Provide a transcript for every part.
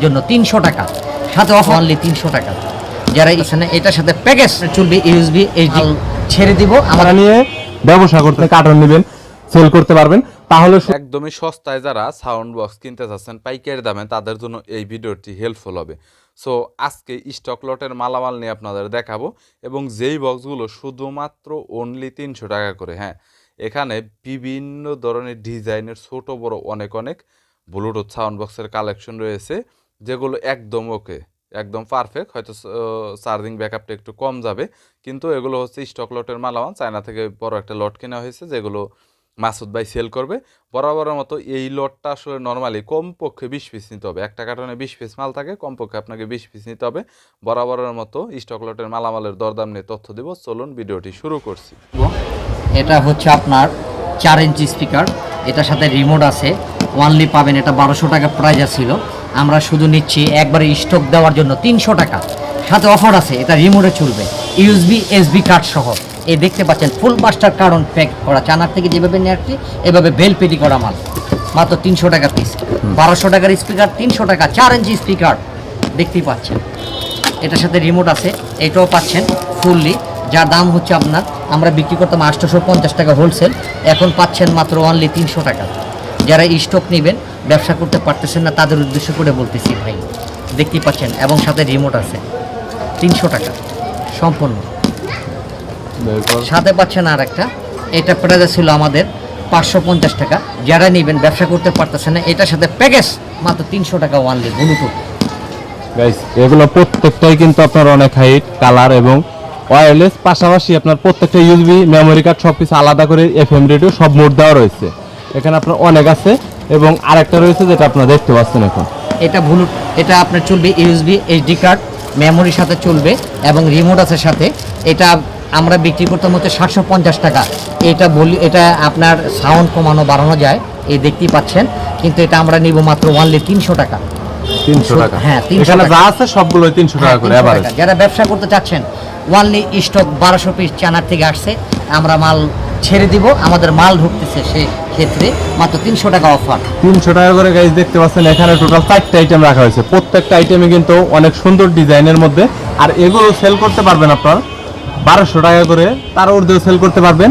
জন্য 300 টাকা, সাথে অফার অনলি 300 টাকা। যারা এখানে এটার সাথে প্যাকেজ চলবে ইউএসবি এইচডি ছেড়ে দিব আমরা নিয়ে ব্যবসা করতে কার্টন নেবেন, সেল করতে পারবেন। তাহলে একদমই সস্তায় যারা সাউন্ড বক্স কিনতে চাচ্ছেন পাইকারি দামে, তাদের জন্য এই ভিডিওটি হেল্পফুল হবে। সো আজকে স্টক লটের মালামাল নিয়ে আপনাদের দেখাবো, এবং যেই বক্সগুলো শুধুমাত্র অনলি 300 টাকা করে। হ্যাঁ, এখানে বিভিন্ন ধরনের ডিজাইনের ছোট বড় অনেক অনেক ব্লুটুথ সাউন্ড বক্সের কালেকশন রয়েছে, যেগুলো একদম ওকে, একদম পারফেক্ট। হয়তো চার্জিং ব্যাকআপটা একটু কম যাবে, কিন্তু এগুলো হচ্ছে স্টক লটের মালামাল। চায়না থেকে বড় একটা লট কেনা হয়েছে, যেগুলো মাসুদ ভাই সেল করবে। বরাবরের মতো এই লটটা আসলে নর্মালি কমপক্ষে 20 পিস নিতে হবে। একটা কার্টনে 20 পিস মাল থাকে, কমপক্ষে আপনাকে 20 পিস নিতে হবে। বরাবরের মতো স্টক লটের মালামালের দরদাম নিয়ে তথ্য দেব। চলুন ভিডিওটি শুরু করছি। এটা হচ্ছে আপনার 4 ইঞ্চি স্পিকার, এটার সাথে রিমোট আছে, ওয়ানলি পাবেন। এটা 1200 টাকা প্রাইস ছিল, আমরা শুধু নিচ্ছি একবারে স্টক দেওয়ার জন্য 300 টাকা, সাথে অফার আছে। এটা রিমোটে চলবে, ইউএসবি এসবি কার্ড সহ। এই দেখতে পাচ্ছেন ফুল মাস্টার কার্টন প্যাক করা, চানার থেকে যেভাবে নিয়ে আসছি এভাবে বেল পেটি করা মাল, মাত্র 300 টাকা পিস। 1200 টাকার স্পিকার 300 টাকা, 4 ইঞ্চি স্পিকার দেখতেই পাচ্ছেন। এটার সাথে রিমোট আছে, এটাও পাচ্ছেন ফুললি, যার দাম হচ্ছে আপনার, আমরা বিক্রি করতাম 850 টাকা হোলসেল, এখন পাচ্ছেন মাত্র অনলি 300 টাকা। যারা স্টক নেবেন, ব্যবসা করতে পারতেছেন না, তাদের উদ্দেশ্য করে বলতেছি ভাই, দেখতেই পাচ্ছেন। এবং সাথে রিমোট আছে, 300 টাকা সম্পূর্ণ। সাথে পাচ্ছেন আর একটা, এটা প্রাইস ছিল আমাদের 550 টাকা। যারা নেবেন, ব্যবসা করতে পারতেছেন না, এটার সাথে প্যাকেজ মাত্র 300 টাকা ওয়ানলি ব্লুটুথ। গাইস, এগুলো প্রত্যেকটাই কিন্তু আপনার অনেক হাইট, কালার এবং ওয়্যারলেস, পাশাপাশি আপনার প্রত্যেকটা ইউএসবি মেমোরি কার্ড সবকিছু আলাদা করে এফএম রেডিও সব মোড দেওয়া রয়েছে। এখানে আপনার অনেক আছে, এবং আরেকটা রয়েছে যেটা আপনারা দেখতে পাচ্ছেন এখন। এটা ব্লুটুথ, এটা আপনার চলবে ইউএসবি এইচডি কার্ড মেমোরির সাথে চলবে, এবং রিমোট আছে সাথে। এটা আমরা বিক্রি করতাম হচ্ছে 750 টাকা। এটা বলি, এটা আপনার সাউন্ড কমানো বাড়ানো যায়, এই দেখতেই পাচ্ছেন। কিন্তু এটা আমরা নিব মাত্র ওয়ানলি 300 টাকা। 300 টাকা, হ্যাঁ 300 এখানে টাকা। যা আছে সবগুলো 300 টাকা করে এভারেজ। যারা ব্যবসা করতে চাচ্ছেন, ওয়ানলি স্টক 1200 পিস চানার থেকে আসছে, আমরা মাল ছেড়ে দিব, আমাদের মাল ঢুকতেছে, সেই ক্ষেত্রে মাত্র 300 টাকা অফার। 300 টাকা করে গাইস দেখতে পাচ্ছেন। এখানে টোটাল 4টা আইটেম রাখা হয়েছে, প্রত্যেকটা আইটেমে কিন্তু অনেক সুন্দর ডিজাইনের মধ্যে। আর এগুলো সেল করতে পারবেন আপনার 1200 টাকা করে, তার ঊর্ধ্বেও সেল করতে পারবেন।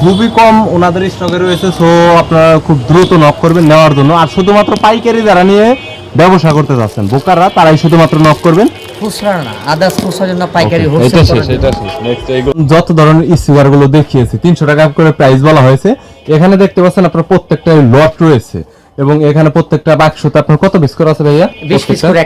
খুবই কম ওনাদের স্টকে রয়েছে, সো আপনারা খুব দ্রুত নক করবেন নেওয়ার জন্য। আর শুধুমাত্র পাইকারি যারা নিয়ে ব্যবসা করতে যাচ্ছেন, বোকাররা, তারাই শুধুমাত্র নক করবেন। খুচরা না, আদার্স খুচরার জন্য পাইকারি হোলসেল করার জন্য। যত ধরনের স্পিকার গুলো দেখিয়েছি 300 টাকা করে প্রাইস বলা হয়েছে। এখানে দেখতে পাচ্ছেন আপনার প্রত্যেকটা লট রয়েছে, এবং এখানে প্রত্যেকটা বাক্সতে আপনার কত পিস করে আছে ভাইয়া? 20 পিস করে,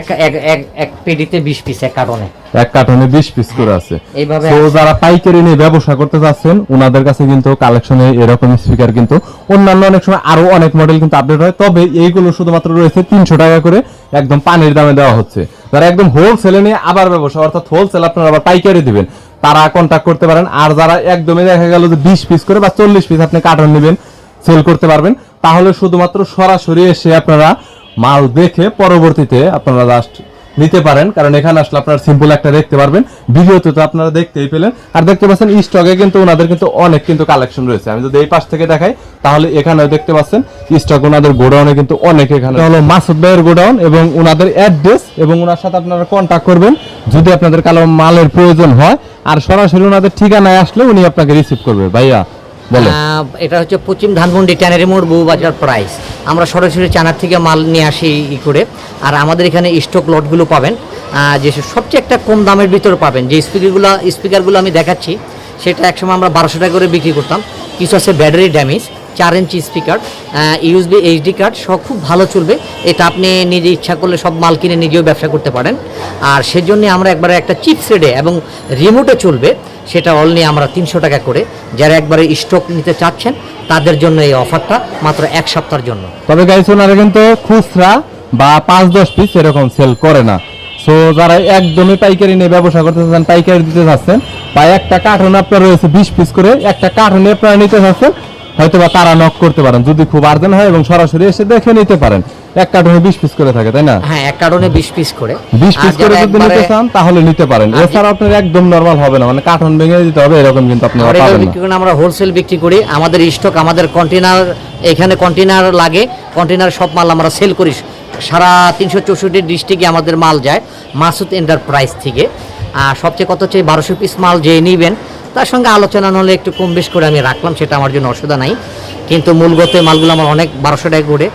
এক পেডিতে 20 পিস, এক কার্টনে, এক কার্টনে 20 পিস করে আছে। এইভাবে তো যারা পাইকারি নিয়ে ব্যবসা করতে যাচ্ছেন, ওনাদের কাছে কিন্তু কালেকশনে এরকম স্পিকার কিন্তু অন্যান্য অনেক সময় আরো অনেক মডেল কিন্তু আপডেট হয়, তবে এইগুলো শুধুমাত্র রয়েছে 300 টাকা করে, একদম পানির দামে দেওয়া হচ্ছে। যারা একদম হোলসেলে নিয়ে আবার ব্যবসা, অর্থাৎ হোলসেল আপনারা আবার পাইকারি দিবেন, তারা কন্ট্যাক্ট করতে পারেন। আর যারা একদমই দেখা গেল যে 20 পিস করে বা 40 পিস আপনি কার্টন নেবেন, সেল করতে পারবেন, তাহলে শুধুমাত্র সরাসরি এসে আপনারা মাল দেখে পরবর্তীতে আপনারা জাস্ট নিতে পারেন। কারণ এখানে আসলে আপনারা সিম্পল একটা দেখতে পারবেন, ভিডিওতে তো আপনারা দেখতেই পেলেন। আর দেখতে পাচ্ছেন স্টকে কিন্তু ওনাদের কিন্তু অনেক কিন্তু কালেকশন রয়েছে। আমি যদি এই পাশ থেকে দেখাই, তাহলে এখানেও দেখতে পাচ্ছেন স্টক ওনাদের গোডাউনে কিন্তু অনেক। এখানে হলো মাসুদ ভাইয়ের গোডাউন, এবং ওনাদের অ্যাড্রেস, এবং ওনার সাথে আপনারা কন্ট্যাক্ট করবেন যদি আপনাদের কালো মালের প্রয়োজন হয়। আর সরাসরি ওনাদের ঠিকানায় আসলে উনি আপনাকে রিসিভ করবে। ভাইয়া বলো। এটা হচ্ছে পশ্চিম ধানমন্ডি ট্যানারি মোড়, বউবাজার প্রাইস। আমরা সরাসরি চানার থেকে মাল নিয়ে আসি ই করে। আর আমাদের এখানে স্টক লটগুলো পাবেন, যে সবচেয়ে একটা কম দামের ভিতরে পাবেন। যে স্পিকারগুলো আমি দেখাচ্ছি, সেটা একসময় আমরা 1200 টাকা করে বিক্রি করতাম। কিছু আছে battery damage, 4 inch speaker, USB HD card সব, খুব ভালো চলবে। এটা আপনি নিজে ইচ্ছা করলে সব মাল কিনে নিজেও ব্যবসা করতে পারেন। আর সেজন্য আমরা একবারে একটা চিপ সেটে এবং রিমোটে চলবে, সেটা অনলি আমরা 300 টাকা করে। যারা একবারে স্টক নিতে চাচ্ছেন, তাদের জন্য এই অফারটা মাত্র 1 সপ্তাহের জন্য। তবে গাইস, ওনারা কিন্তু খুচরা বা 5-10 পিস এরকম সেল করে না। সো যারা একদমই পাইকারি নিয়ে ব্যবসা করতে চাচ্ছেন, পাইকারি দিতে চাচ্ছেন, বা একটা কার্টন আপনার রয়েছে 20 পিস করে, একটা কার্টনে আপনারা নিতে চাচ্ছেন, হয়তো বা তারা নক করতে পারেন যদি খুব আর্জেন্ট হয়, এবং সরাসরি এসে দেখে নিতে পারেন। এক কার্টনে 20 পিস করে থাকে, তাই না? হ্যাঁ, এক কার্টনে 20 পিস করে। 20 পিস করে যদি নিতে চান তাহলে নিতে পারেন। এছাড়া আপনার একদম নরমাল হবে না, মানে কার্টন ভেঙে দিতে হবে, এরকম কিন্তু আপনি পাবেন না। আমরা হোলসেল বিক্রি করি, আমাদের স্টক, আমাদের কন্টেনার, এখানে কন্টেনার লাগে, কন্টেনার সব মাল আমরা সেল করি সারা 364 ডিস্ট্রিক্টে আমাদের মাল যায় মাসুদ এন্টারপ্রাইজ থেকে। আর সবচেয়ে কত হচ্ছে 1200 পিস মাল যে নেবেন তার সঙ্গে আলোচনা হলে একটু কম বেশ করে আমি রাখলাম, সেটা আমার জন্য অসুবিধা নাই। কিন্তু মূলগত মালগুলো আমার অনেক 1200 টাকা করে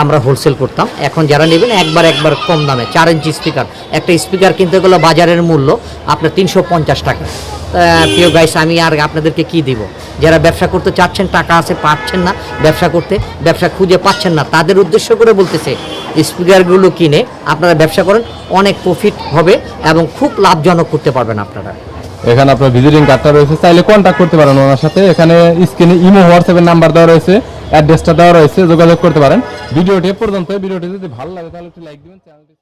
আমরা হোলসেল করতাম। এখন যারা নেবেন একবার কম দামে 4 ইঞ্চি স্পিকার, একটা স্পিকার কিনতে গেলে বাজারের মূল্য আপনার 350 টাকা। প্রিয় গাইস, আমি আর আপনাদেরকে কি দিব, যারা ব্যবসা করতে চাচ্ছেন, টাকা আছে, পাচ্ছেন না ব্যবসা করতে, ব্যবসা খুঁজে পাচ্ছেন না, তাদের উদ্দেশ্য করে বলতেছে স্পিকারগুলো কিনে আপনারা ব্যবসা করেন, অনেক প্রফিট হবে এবং খুব লাভজনক করতে পারবেন আপনারা। এখানে আপনার ভিজিটিং কার্ডটা রয়েছে, চাইলে কন্ট্যাক্ট করতে পারেন ওনার সাথে। এখানে স্ক্রিনে ইমো হোয়াটসঅ্যাপের নাম্বার দেওয়া রয়েছে, অ্যাড্রেসটা দেওয়া রয়েছে, যোগাযোগ করতে পারেন। ভিডিওটি পর্যন্ত, ভিডিওটি যদি ভালো লাগে তাহলে একটু লাইক দিবেন, চ্যানেলটি